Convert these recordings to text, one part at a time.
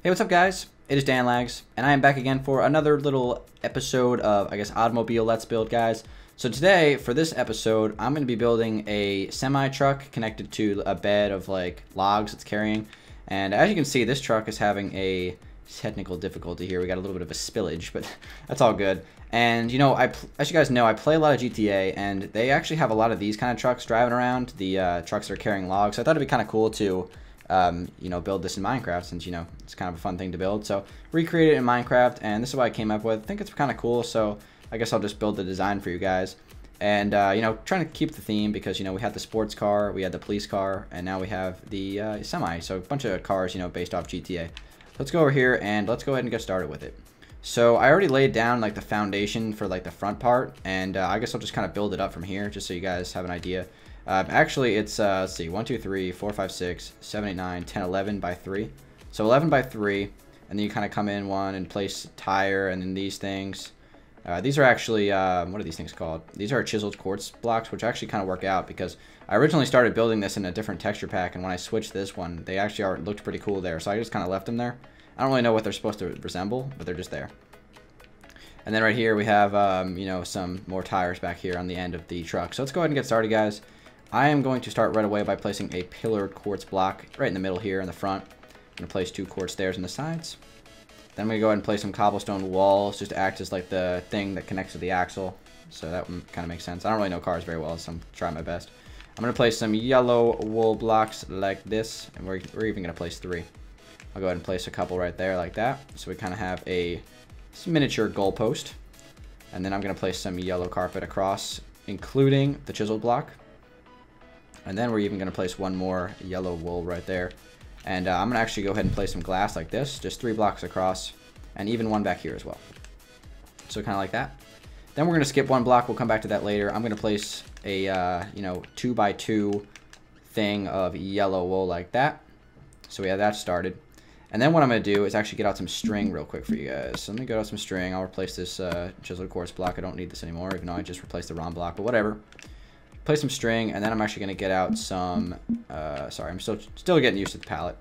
Hey, what's up, guys? It is Danlags, and I am back again for another little episode of, I guess, Automobile Let's Build, guys. So today, for this episode, I'm going to be building a semi-truck connected to a bed of, like, logs it's carrying. And as you can see, this truck is having a technical difficulty here. We got a little bit of a spillage, but that's all good. And, you know, as you guys know, I play a lot of GTA, and they actually have a lot of these kind of trucks driving around, the trucks that are carrying logs. So I thought it'd be kind of cool to you know, build this in Minecraft, since, you know, it's kind of a fun thing to build. So recreate it in Minecraft, and this is what I came up with. I think it's kind of cool, so I guess I'll just build the design for you guys. And you know, trying to keep the theme, because, you know, we had the sports car, we had the police car, and now we have the semi. So a bunch of cars, you know, based off GTA. Let's go over here and let's go ahead and get started with it. So I already laid down, like, the foundation for, like, the front part, and I guess I'll just kind of build it up from here, just so you guys have an idea. Actually, it's, let's see, 1, 2, 3, 4, 5, 6, 7, 8, 9, 10, 11 by 3. So 11 by 3, and then you kind of come in one and place tire, and then these things. These are actually, what are these things called? These are chiseled quartz blocks, which actually kind of work out, because I originally started building this in a different texture pack, and when I switched this one, they actually looked pretty cool there, so I just kind of left them there. I don't really know what they're supposed to resemble, but they're just there. And then right here we have, you know, some more tires back here on the end of the truck. So let's go ahead and get started, guys. I am going to start right away by placing a pillared quartz block right in the middle here in the front. I'm going to place 2 quartz stairs on the sides. Then I'm going to go ahead and place some cobblestone walls just to act as, like, the thing that connects to the axle. So that kind of makes sense. I don't really know cars very well, so I'm trying my best. I'm going to place some yellow wool blocks like this, and we're even going to place 3. I'll go ahead and place a couple right there like that. So we kind of have a miniature goalpost. And then I'm going to place some yellow carpet across, including the chiseled block. And then we're even going to place one more yellow wool right there. And I'm going to actually go ahead and place some glass like this, just 3 blocks across, and even one back here as well. So kind of like that. Then we're going to skip 1 block. We'll come back to that later. I'm going to place a, you know, 2 by 2 thing of yellow wool like that. So we have that started. And then what I'm going to do is actually get out some string real quick for you guys. So let me get out some string. I'll replace this chiseled quartz block. I don't need this anymore, even though I just replaced the wrong block, but whatever. Place some string, and then I'm actually going to get out some, sorry, I'm still getting used to the palette.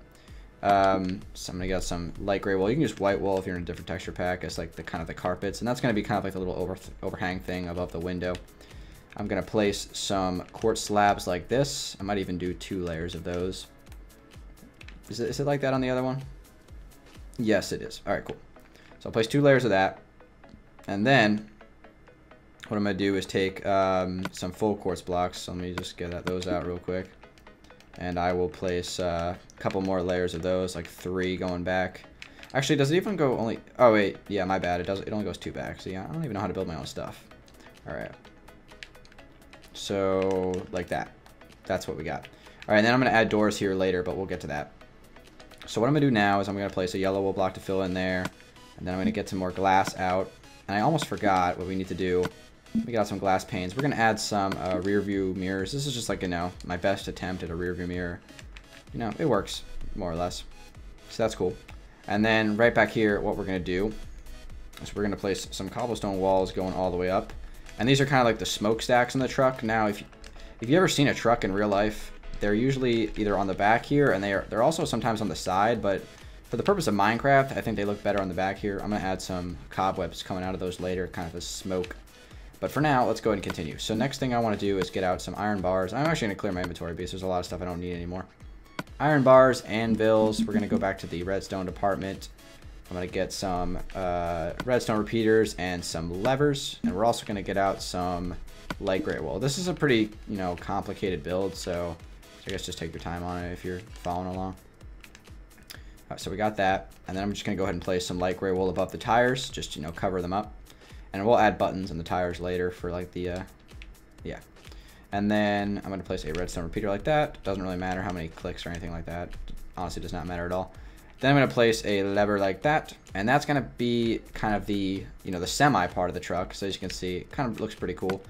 So I'm going to get out some light gray wool. You can use white wool if you're in a different texture pack as, like, the kind of the carpets, and that's going to be kind of like a little overhang thing above the window. I'm going to place some quartz slabs like this. I might even do 2 layers of those. Is it like that on the other one? Yes, it is. All right, cool. So I'll place 2 layers of that, and then what I'm going to do is take some full quartz blocks. So let me just get those out real quick. And I will place a couple more layers of those, like 3 going back. Actually, does it even go only... Oh, wait. Yeah, my bad. It only goes 2 back. So, yeah, I don't even know how to build my own stuff. All right. So, like that. That's what we got. All right, and then I'm going to add doors here later, but we'll get to that. So what I'm going to do now is I'm going to place a yellow wool block to fill in there. And then I'm going to get some more glass out. And I almost forgot what we need to do. We got some glass panes. We're going to add some rear view mirrors. This is just, like, you know, my best attempt at a rear view mirror. You know, it works, more or less. So that's cool. And then right back here, what we're going to do is we're going to place some cobblestone walls going all the way up. And these are kind of like the smokestacks in the truck. Now, if you ever seen a truck in real life, they're usually either on the back here, and they're also sometimes on the side, but for the purpose of Minecraft, I think they look better on the back here. I'm going to add some cobwebs coming out of those later, kind of as smoke. But for now, let's go ahead and continue. So next thing I want to do is get out some iron bars. I'm actually going to clear my inventory because there's a lot of stuff I don't need anymore. Iron bars, anvils. We're going to go back to the redstone department. I'm going to get some redstone repeaters and some levers. And we're also going to get out some light gray wool. This is a pretty, you know, complicated build, so I guess just take your time on it if you're following along. All right, so we got that. And then I'm just going to go ahead and place some light gray wool above the tires. Just, you know, cover them up. And we'll add buttons on the tires later for, like, the, yeah. And then I'm going to place a redstone repeater like that. Doesn't really matter how many clicks or anything like that. Honestly, does not matter at all. Then I'm going to place a lever like that. And that's going to be kind of the, you know, the semi part of the truck. So as you can see, it kind of looks pretty cool.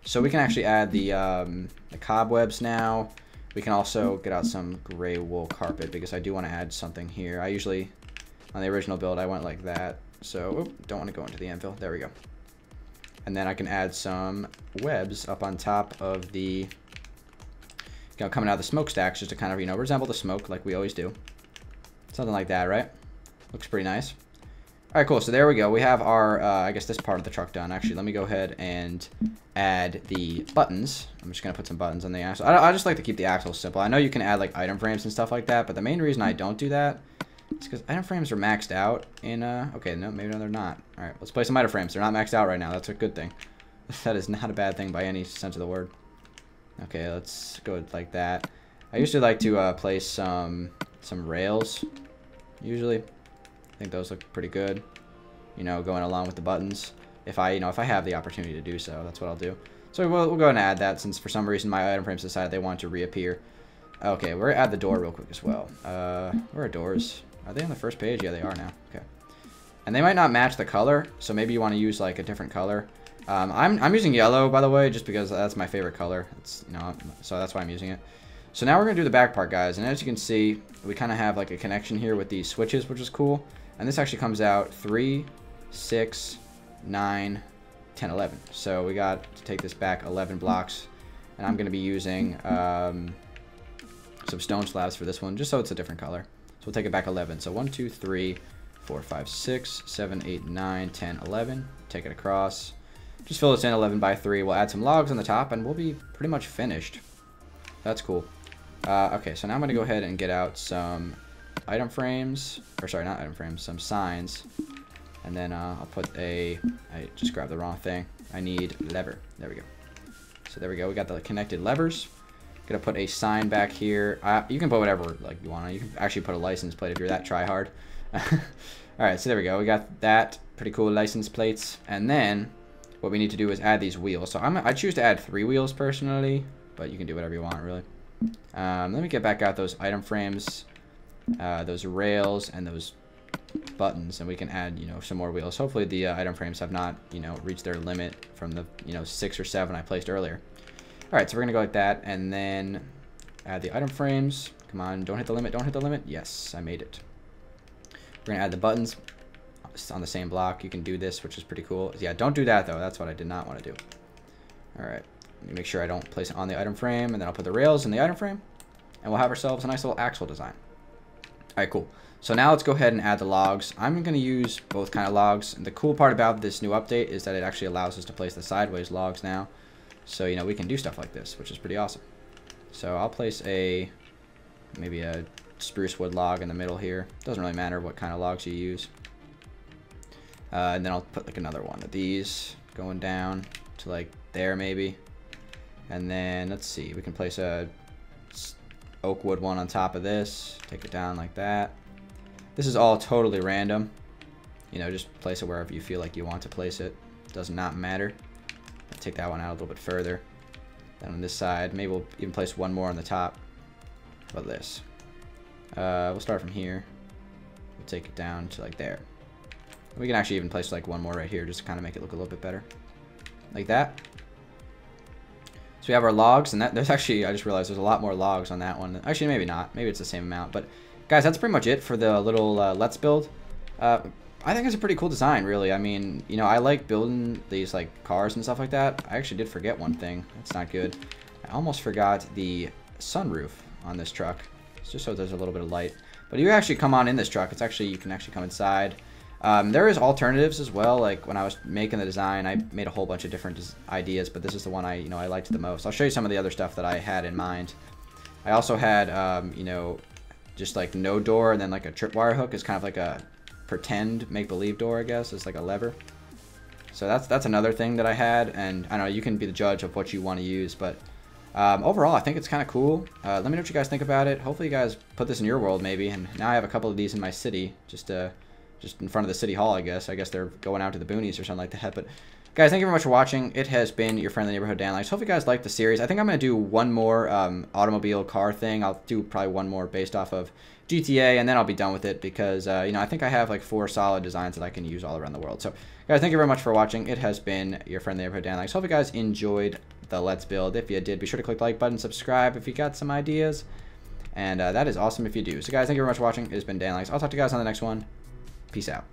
So we can actually add the cobwebs now. We can also get out some gray wool carpet because I do want to add something here. I usually, on the original build, I went like that. So, don't want to go into the anvil. There we go. And then I can add some webs up on top of the, you know, coming out of the smokestacks just to kind of, you know, resemble the smoke like we always do. Something like that, right? Looks pretty nice. All right, cool. So there we go. We have our, I guess, this part of the truck done. Actually, let me go ahead and add the buttons. I'm just going to put some buttons on the axle. I just like to keep the axle simple. I know you can add, like, item frames and stuff like that, but the main reason I don't do that is because item frames are maxed out in, okay, no, maybe no, they're not. All right, let's play some item frames. They're not maxed out right now. That's a good thing. That is not a bad thing by any sense of the word. Okay, let's go like that. I usually like to place some rails, usually. I think those look pretty good, you know, going along with the buttons. If I have the opportunity to do so, that's what I'll do. So we'll go ahead and add that, since for some reason my item frames decided they want to reappear. Okay, we're gonna add the door real quick as well. Where are doors? Are they on the first page? Yeah, they are now. Okay. And they might not match the color, so maybe you want to use like a different color. I'm using yellow, by the way, just because that's my favorite color. It's, you know, so that's why I'm using it. So now we're gonna do the back part, guys, and as you can see, we kind of have like a connection here with these switches, which is cool. And this actually comes out 3, 6, 9, 10, 11. So we got to take this back 11 blocks. And I'm going to be using some stone slabs for this one, just so it's a different color. So we'll take it back 11. So 1, 2, 3, 4, 5, 6, 7, 8, 9, 10, 11. Take it across. Just fill this in 11 by 3. We'll add some logs on the top, and we'll be pretty much finished. That's cool. Okay, so now I'm going to go ahead and get out some item frames, or sorry, not item frames, some signs, and then I'll put I just grabbed the wrong thing. I need lever. There we go. So there we go. We got the connected levers. Gonna put a sign back here. You can put whatever like you want. You can actually put a license plate if you're that try hard. All right, so there we go. We got that pretty cool license plates, and then what we need to do is add these wheels. So I choose to add 3 wheels personally, but you can do whatever you want really. Let me get back out those item frames. Those rails and those buttons, and we can add, you know, some more wheels. Hopefully the item frames have not, you know, reached their limit from the, you know, 6 or 7 I placed earlier. All right, so we're gonna go like that, and then add the item frames. Come on, don't hit the limit, don't hit the limit. Yes, I made it. We're gonna add the buttons on the same block. You can do this, which is pretty cool. Yeah, don't do that though. That's what I did not want to do. All right, let me make sure I don't place it on the item frame, and then I'll put the rails in the item frame, and we'll have ourselves a nice little axle design. All right, cool. So now let's go ahead and add the logs. I'm going to use both kind of logs. And the cool part about this new update is that it actually allows us to place the sideways logs now. So, you know, we can do stuff like this, which is pretty awesome. So I'll place maybe a spruce wood log in the middle here. Doesn't really matter what kind of logs you use. And then I'll put like another one of these going down to like there maybe. And then let's see, we can place a oak wood one on top of this, take it down like that. This is all totally random, you know, just place it wherever you feel like you want to place it. Does not matter. I'll take that one out a little bit further. Then on this side, maybe we'll even place one more on the top. How about this? We'll start from here. We'll take it down to like there. We can actually even place like one more right here just to kind of make it look a little bit better, like that. So we have our logs, and there's actually, I just realized there's a lot more logs on that one. Actually, maybe not. Maybe it's the same amount. But guys, that's pretty much it for the little Let's Build. I think it's a pretty cool design, really. I mean, you know, I like building these like cars and stuff like that. I actually did forget one thing. That's not good. I almost forgot the sunroof on this truck. It's just so there's a little bit of light. But you actually come on in this truck. You can actually come inside. There is alternatives as well. Like when I was making the design, I made a whole bunch of different ideas, but this is the one I liked the most. I'll show you some of the other stuff that I had in mind. I also had, you know, just like no door, and then like a tripwire hook is kind of like a pretend make-believe door, I guess. It's like a lever. So that's another thing that I had, and I don't know, you can be the judge of what you want to use, but overall, I think it's kind of cool. Let me know what you guys think about it. Hopefully you guys put this in your world maybe, and now I have a couple of these in my city, just in front of the city hall, I guess. I guess they're going out to the boonies or something like that. But guys, thank you very much for watching. It has been your friendly neighborhood Dangeles. Hope you guys liked the series. I think I'm going to do one more automobile car thing. I'll do probably one more based off of GTA, and then I'll be done with it because, you know, I think I have like 4 solid designs that I can use all around the world. So, guys, thank you very much for watching. It has been your friendly neighborhood Dangeles. Hope you guys enjoyed the Let's Build. If you did, be sure to click the like button, subscribe if you got some ideas. And that is awesome if you do. So, guys, thank you very much for watching. It has been Dangeles. I'll talk to you guys on the next one. Peace out.